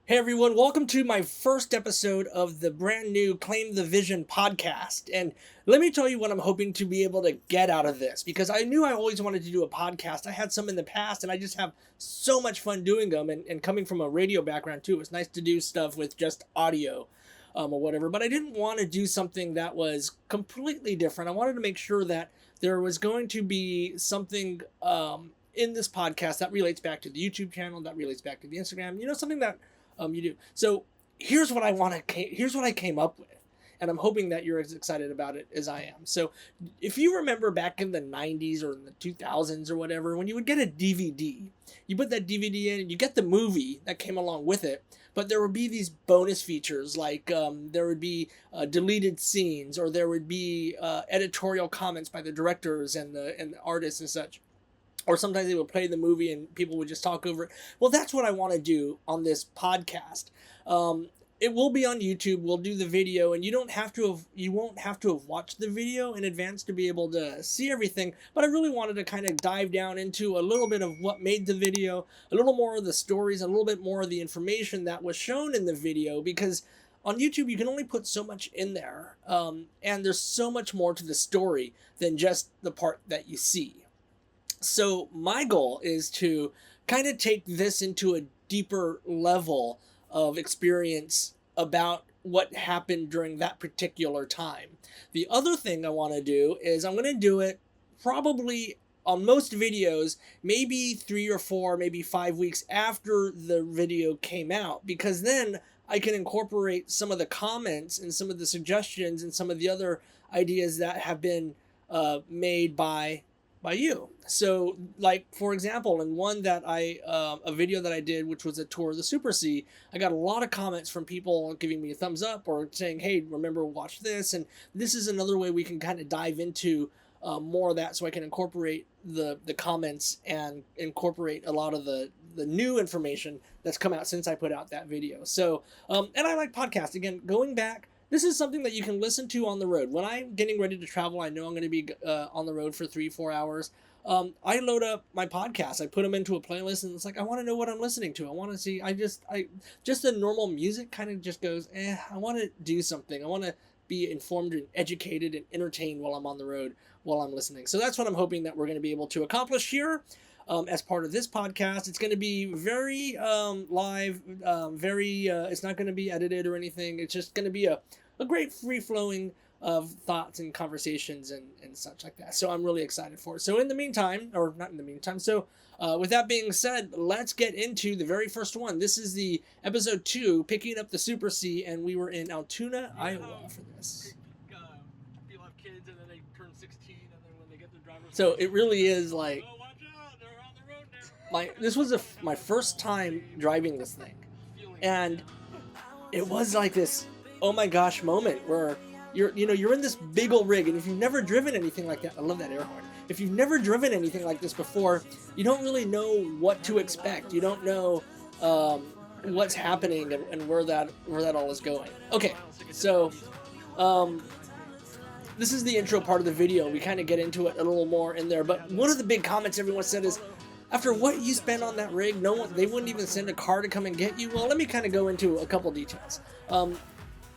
Hey everyone, welcome to my first episode of the brand new Claim the Vision podcast. And let me tell you what I'm hoping to be able to get out of this, because I knew I always wanted to do a podcast. I had some in the past and I just have so much fun doing them. And coming from a radio background too, it's nice to do stuff with just audio or whatever. But I didn't want to do something that was completely different. I wanted to make sure that there was going to be something in this podcast that relates back to the YouTube channel, that relates back to the Instagram, something that you do. So here's what I came up with, and I'm hoping that you're as excited about it as I am. So if you remember back in the 90s or in the 2000s or whatever, when you would get a DVD, you put that DVD in and you get the movie that came along with it, but there would be these bonus features like there would be deleted scenes, or there would be editorial comments by the directors and the artists and such. Or sometimes they would play the movie and people would just talk over it. Well, that's what I want to do on this podcast. It will be on YouTube. We'll do the video, and you won't have to have watched the video in advance to be able to see everything. But I really wanted to kind of dive down into a little bit of what made the video, a little more of the stories, a little bit more of the information that was shown in the video, because on YouTube, you can only put so much in there, and there's so much more to the story than just the part that you see. So my goal is to kind of take this into a deeper level of experience about what happened during that particular time. The other thing I want to do is I'm going to do it probably on most videos, maybe 3 or 4, maybe 5 weeks after the video came out, because then I can incorporate some of the comments and some of the suggestions and some of the other ideas that have been made by you. So, like, for example, in one that a video that I did, which was a tour of the Super C, I got a lot of comments from people giving me a thumbs up or saying, hey, remember, watch this. And this is another way we can kind of dive into more of that, so I can incorporate the comments and incorporate a lot of the new information that's come out since I put out that video. So, and I like podcasts. Again, going back, this is something that you can listen to on the road. When I'm getting ready to travel, I know I'm going to be on the road for 3-4 hours. I load up my podcast. I put them into a playlist, and it's like, I want to know what I'm listening to. I want to see. Just the normal music kind of just goes. I want to do something. I want to be informed and educated and entertained while I'm on the road, while I'm listening. So that's what I'm hoping that we're going to be able to accomplish here. As part of this podcast. It's going to be very live, it's not going to be edited or anything. It's just going to be a great free-flowing of thoughts and conversations and such like that. So I'm really excited for it. So in the meantime, or not in the meantime, so with that being said, let's get into the very first one. This is the episode 2, picking up the Super C, and we were in Altoona, Iowa for this. People have kids and then they turn 16, and then when they get their driver's So it really is like, license, this was my first time driving this thing, and it was like this oh my gosh moment where you're in this big old rig, and if you've never driven anything like that, I love that air horn. If you've never driven anything like this before, you don't really know what to expect. You don't know what's happening and where that all is going. Okay, so this is the intro part of the video. We kind of get into it a little more in there, but one of the big comments everyone said is, after what you spent on that rig, they wouldn't even send a car to come and get you. Well, let me kind of go into a couple details.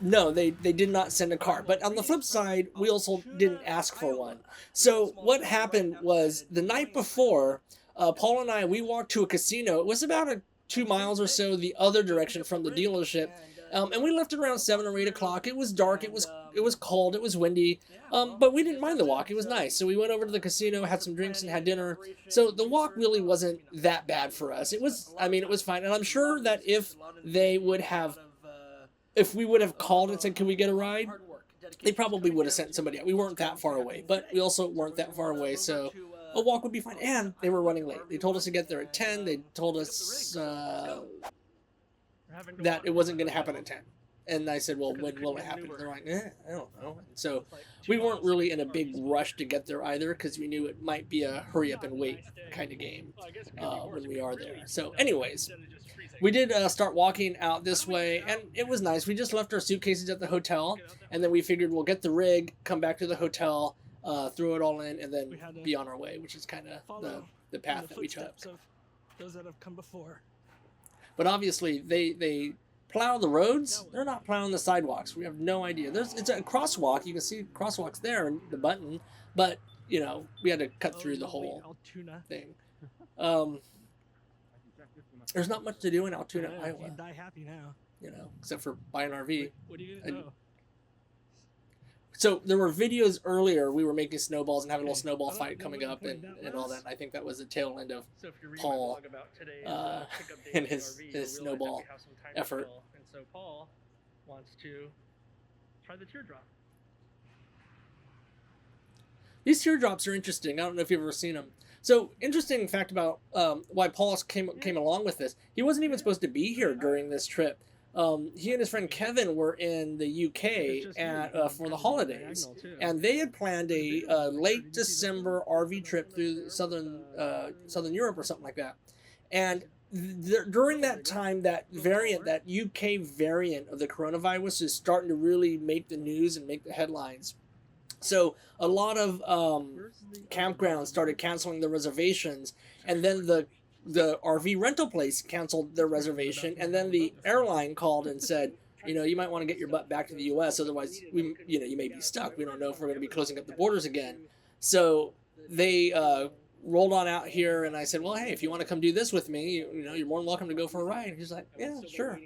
No, they did not send a car. But on the flip side, we also didn't ask for one. So what happened was, the night before, Paul and I, we walked to a casino. It was about 2 miles or so the other direction from the dealership. And we left at around 7 or 8 o'clock. It was dark. It was cold. It was windy. But we didn't mind the walk. It was nice. So we went over to the casino, had some drinks, and had dinner. So the walk really wasn't that bad for us. It was fine. And I'm sure that if we would have called and said, can we get a ride, they probably would have sent somebody out. We weren't that far away, but we also weren't that far away. So a walk would be fine. And they were running late. They told us to get there at 10. They told us that it wasn't going to happen at 10. And I said, well, when will it happen? They're like, I don't know. And so we weren't really in a big rush to get there either, because we knew it might be a hurry up and wait kind of game when we are there. So anyways, we did start walking out this way, and it was nice. We just left our suitcases at the hotel, and then we figured we'll get the rig, come back to the hotel, throw it all in, and then be on our way, which is kind of the path that we took. Those that have come before. But obviously, they plow the roads. They're not plowing the sidewalks. We have no idea. It's a crosswalk. You can see crosswalks there and the button, but you know we had to cut through the whole thing. There's not much to do in Altoona, Iowa. You can die happy now. You know, except for buy an RV. What are you gonna do? So there were videos earlier. We were making snowballs and having a little snowball fight coming up and all that. And I think that was the tail end of Paul and his snowball effort. And so Paul wants to try the teardrop. These teardrops are interesting. I don't know if you've ever seen them. So, interesting fact about why Paul came along with this. He wasn't even supposed to be here during this trip. He and his friend Kevin were in the UK for the holidays, and they had planned a late December RV trip through southern Europe or something like that. And during that time, that UK variant of the coronavirus is starting to really make the news and make the headlines. So a lot of campgrounds started canceling their reservations, and then the RV rental place canceled their reservation, and then the airline called and said, you know, you might want to get your butt back to the U.S. Otherwise, you may be stuck. We don't know if we're going to be closing up the borders again. So they rolled on out here, and I said, well, hey, if you want to come do this with me, you know, you're more than welcome to go for a ride. And he's like, yeah, sure.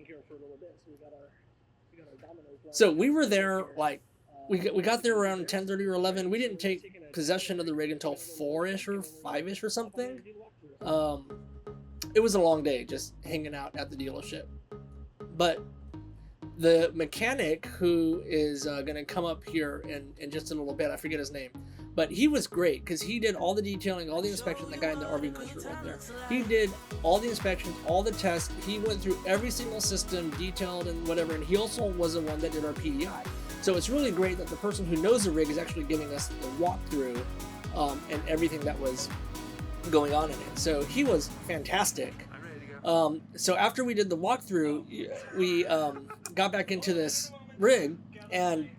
So we were there like. We got there around 10:30 or 11. We didn't take possession of the rig until 4-ish or 5-ish or something. It was a long day just hanging out at the dealership. But the mechanic who is going to come up here in just a little bit, I forget his name, but he was great because he did all the detailing, all the inspections. The guy in the RV pusher right there. He did all the inspections, all the tests. He went through every single system, detailed and whatever, and he also was the one that did our PDI. So it's really great that the person who knows the rig is actually giving us the walkthrough and everything that was going on in it. So he was fantastic. So after we did the walkthrough, we got back into this rig, and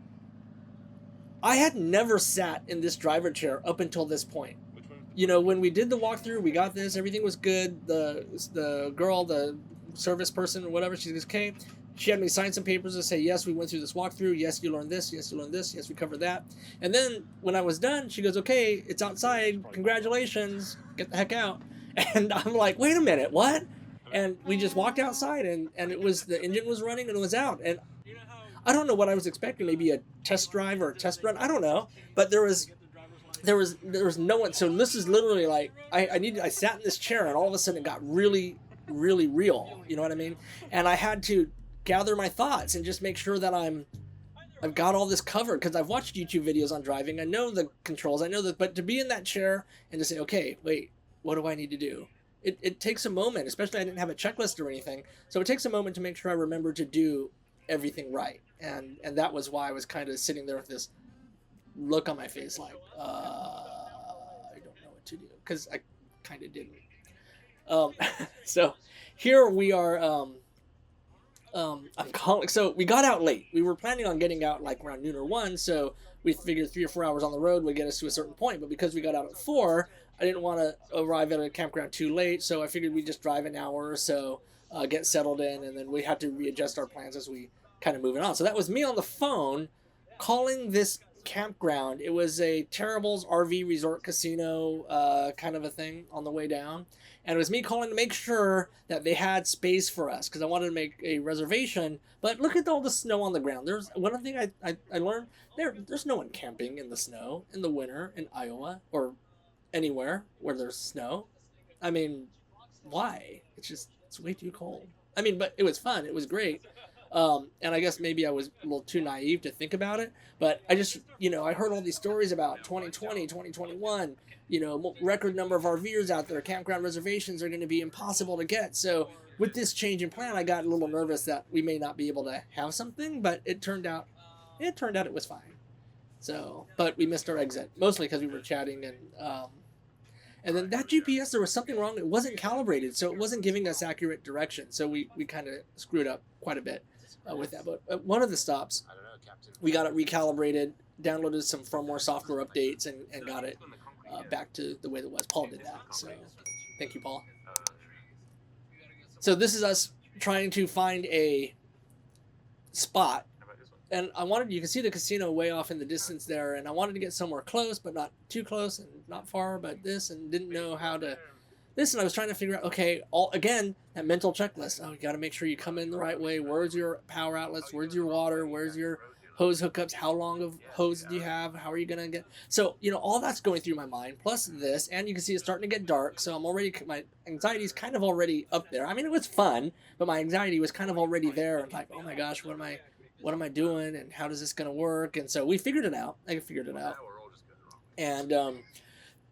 I had never sat in this driver chair up until this point. You know, when we did the walkthrough, we got this, everything was good. The girl, the service person or whatever, she goes, okay. She had me sign some papers to say, yes, we went through this walkthrough. Yes, you learned this. Yes, you learned this. Yes, we covered that. And then when I was done, she goes, okay, it's outside. Congratulations. Get the heck out. And I'm like, wait a minute, what? And we just walked outside, and it was, the engine was running and it was out. And I don't know what I was expecting, maybe a test drive or a test run. I don't know. But there was no one. So this is literally like, I sat in this chair, and all of a sudden it got really, really real. You know what I mean? And I had to gather my thoughts and just make sure that I've got all this covered, because I've watched YouTube videos on driving. I know the controls, I know that, but to be in that chair and to say, okay, wait, what do I need to do? It takes a moment, especially I didn't have a checklist or anything. So it takes a moment to make sure I remember to do everything right. And that was why I was kind of sitting there with this look on my face like, I don't know what to do, because I kind of didn't. So here we are. I'm calling. So we got out late. We were planning on getting out like around noon or 1. So we figured 3 or 4 hours on the road would get us to a certain point. But because we got out at 4, I didn't want to arrive at a campground too late. So I figured we'd just drive an hour or so, get settled in, and then we had to readjust our plans as we kind of moving on. So that was me on the phone calling this campground. It was a Terrible's RV Resort Casino kind of a thing on the way down. And it was me calling to make sure that they had space for us, because I wanted to make a reservation. But look at all the snow on the ground. There's one thing I learned. There's no one camping in the snow in the winter in Iowa or anywhere where there's snow. I mean, why? It's way too cold. I mean, but it was fun. It was great. And I guess maybe I was a little too naive to think about it. But I just, I heard all these stories about 2020, 2021. Record number of RVers out there. Campground reservations are going to be impossible to get. So with this change in plan, I got a little nervous that we may not be able to have something, but it turned out it was fine. So, but we missed our exit, mostly because we were chatting, and then that GPS, there was something wrong. It wasn't calibrated, so it wasn't giving us accurate direction. So we kind of screwed up quite a bit with that. But at one of the stops, we got it recalibrated, downloaded some firmware software updates, and got it back to the way that was. Paul did that, so thank you, Paul. So this is us trying to find a spot. And you can see the casino way off in the distance there, and I wanted to get somewhere close, but not too close, and not far, but this, and didn't know how to this, and I was trying to figure out, okay, again, that mental checklist. Oh, you got to make sure you come in the right way. Where's your power outlets? Where's your water? Where's your hose hookups? How long of hose do you have? How are you going to get? So, all that's going through my mind, plus this, and you can see it's starting to get dark, so my anxiety is kind of already up there. I mean, it was fun, but my anxiety was kind of already there, and like, oh my gosh, what am I doing, and how is this going to work? And so we figured it out. I figured it out. And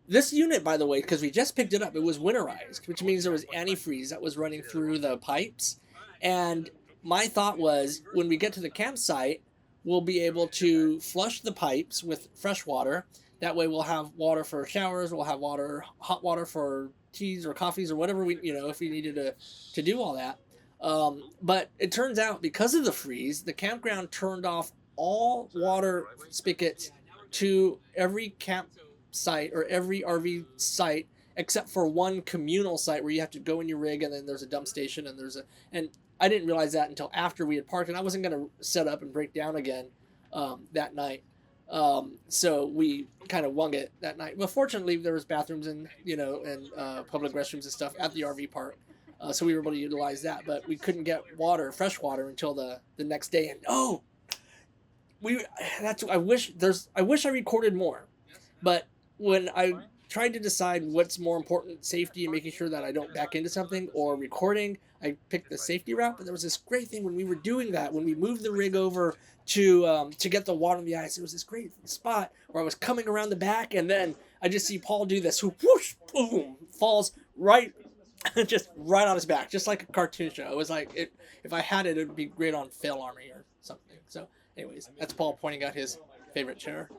this unit, by the way, because we just picked it up, it was winterized, which means there was antifreeze that was running through the pipes. And my thought was, when we get to the campsite, we'll be able to flush the pipes with fresh water. That way we'll have water for showers, we'll have hot water for teas or coffees or whatever if we needed to do all that. But it turns out, because of the freeze, the campground turned off all water spigots to every campsite or every RV site except for one communal site where you have to go in your rig, and then there's a dump station, and I didn't realize that until after we had parked, and I wasn't going to set up and break down again that night. So we kind of wung it that night. But fortunately, there was bathrooms and public restrooms and stuff at the RV park. So we were able to utilize that, but we couldn't get fresh water until the next day. And I wish I recorded more, but when I tried to decide what's more important, safety and making sure that I don't back into something, or recording, I picked the safety route. But there was this great thing when we were doing that, when we moved the rig over to get the water on the ice. There was this great spot where I was coming around the back, and then I just see Paul do this, whoosh, boom, falls right. Just right on his back, just like a cartoon show. It was like, if I had it, it would be great on Fail Army or something. So anyways, that's Paul pointing out his favorite chair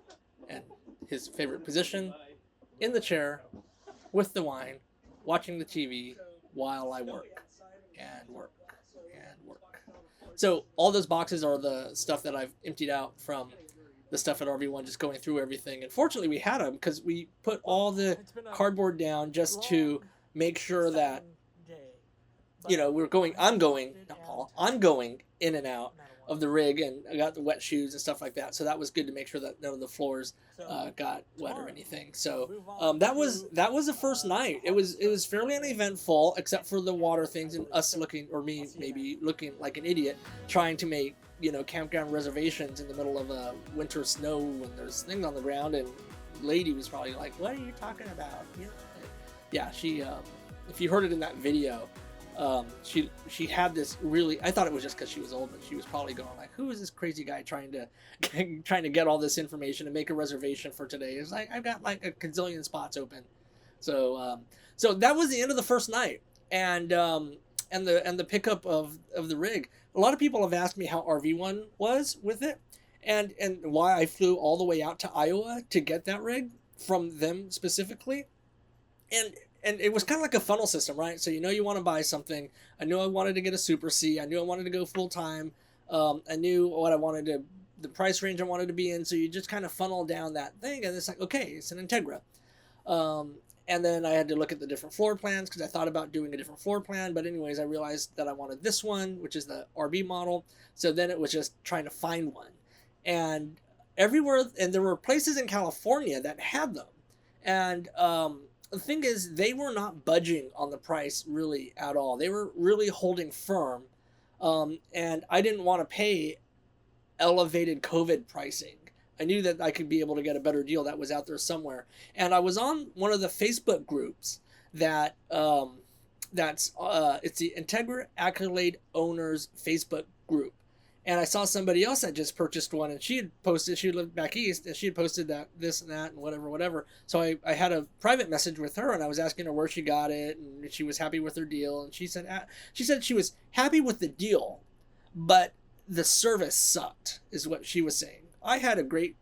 and his favorite position in the chair with the wine, watching the TV while I work. So all those boxes are the stuff that I've emptied out from the stuff at RV1, just going through everything. And fortunately we had them, because we put all the cardboard down just to make sure that I'm going in and out of the rig, and I got the wet shoes and stuff like that, so that was good to make sure that none of the floors got wet or anything. So that was the first night. It was fairly uneventful, except for the water things and us me maybe looking like an idiot trying to make campground reservations in the middle of a winter snow when there's things on the ground, and lady was probably like, what are you talking about? Yeah, she, if you heard it in that video, she had this really, I thought it was just because she was old, but she was probably going like, who is this crazy guy trying to get all this information and make a reservation for today? It's like, I've got like a gazillion spots open. So that was the end of the first night, and the pickup of the rig. A lot of people have asked me how RV1 was with it, and why I flew all the way out to Iowa to get that rig from them specifically. And it was kind of like a funnel system, right? So you want to buy something. I knew I wanted to get a Super C. I knew I wanted to go full time. I knew what I wanted to, the price range I wanted to be in. So you just kind of funnel down that thing, and it's like, okay, it's an Entegra. And then I had to look at the different floor plans, because I thought about doing a different floor plan. But anyways, I realized that I wanted this one, which is the RB model. So then it was just trying to find one. And there were places in California that had them. And the thing is, they were not budging on the price really at all. They were really holding firm. And I didn't want to pay elevated COVID pricing. I knew that I could be able to get a better deal that was out there somewhere. And I was on one of the Facebook groups that it's the Entegra Accolade Owners Facebook group. And I saw somebody else that just purchased one, and she lived back east, and she had posted that, this and that, and whatever. So I had a private message with her, and I was asking her where she got it, and she was happy with her deal. And she said she was happy with the deal, but the service sucked, is what she was saying. I've had a great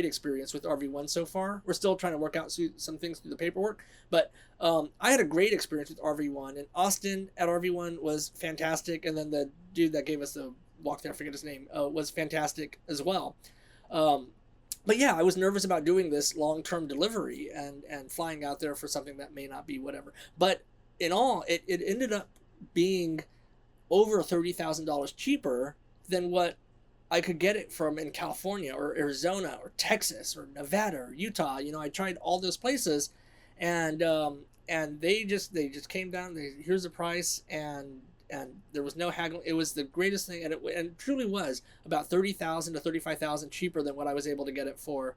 experience with RV1 so far. We're still trying to work out some things through the paperwork, but I had a great experience with RV1, and Austin at RV1 was fantastic, and then the dude that gave us the walk there, I forget his name, was fantastic as well. But yeah, I was nervous about doing this long-term delivery and flying out there for something that may not be whatever. But in all, it ended up being over $30,000 cheaper than what I could get it from in California or Arizona or Texas or Nevada or Utah. You know, I tried all those places, and they just came down. Here's the price, and there was no haggling. It was the greatest thing, and it truly was about 30,000 to 35,000 cheaper than what I was able to get it for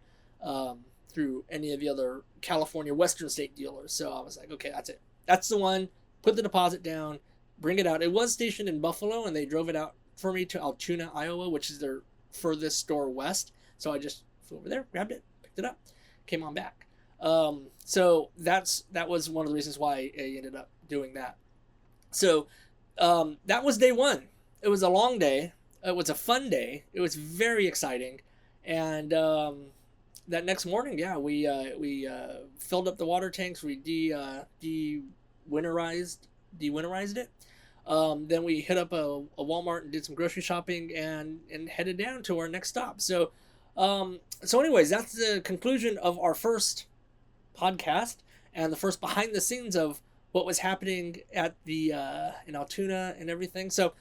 through any of the other California Western state dealers. So I was like, okay, that's it. That's the one. Put the deposit down, bring it out. It was stationed in Buffalo, and they drove it out for me to Altoona, Iowa, which is their furthest store west. So I just flew over there, grabbed it, picked it up, came on back. So that was one of the reasons why I ended up doing that. So that was day one. It was a long day. It was a fun day. It was very exciting, and that next morning, yeah, we filled up the water tanks. We de-winterized it. Then we hit up a Walmart and did some grocery shopping and headed down to our next stop. So anyways, that's the conclusion of our first podcast and the first behind the scenes of what was happening at the in Altoona and everything. So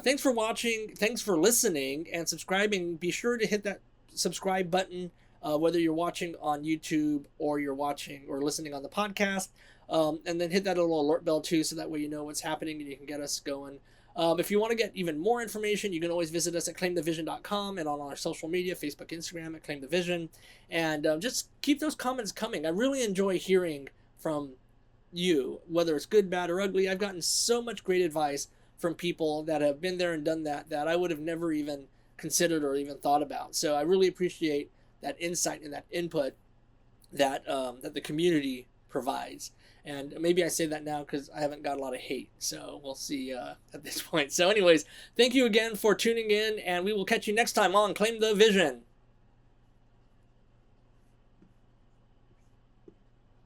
thanks for watching, thanks for listening and subscribing. Be sure to hit that subscribe button whether you're watching on YouTube or you're watching or listening on the podcast. And then hit that little alert bell too, so that way you know what's happening and you can get us going. If you want to get even more information, you can always visit us at claimthevision.com and on our social media, Facebook, Instagram at Claim the Vision. And just keep those comments coming. I really enjoy hearing from you, whether it's good, bad, or ugly. I've gotten so much great advice from people that have been there and done that I would have never even considered or even thought about. So I really appreciate that insight and that input that that the community provides. And maybe I say that now because I haven't got a lot of hate. So we'll see at this point. So anyways, thank you again for tuning in, and we will catch you next time on Claim the Vision.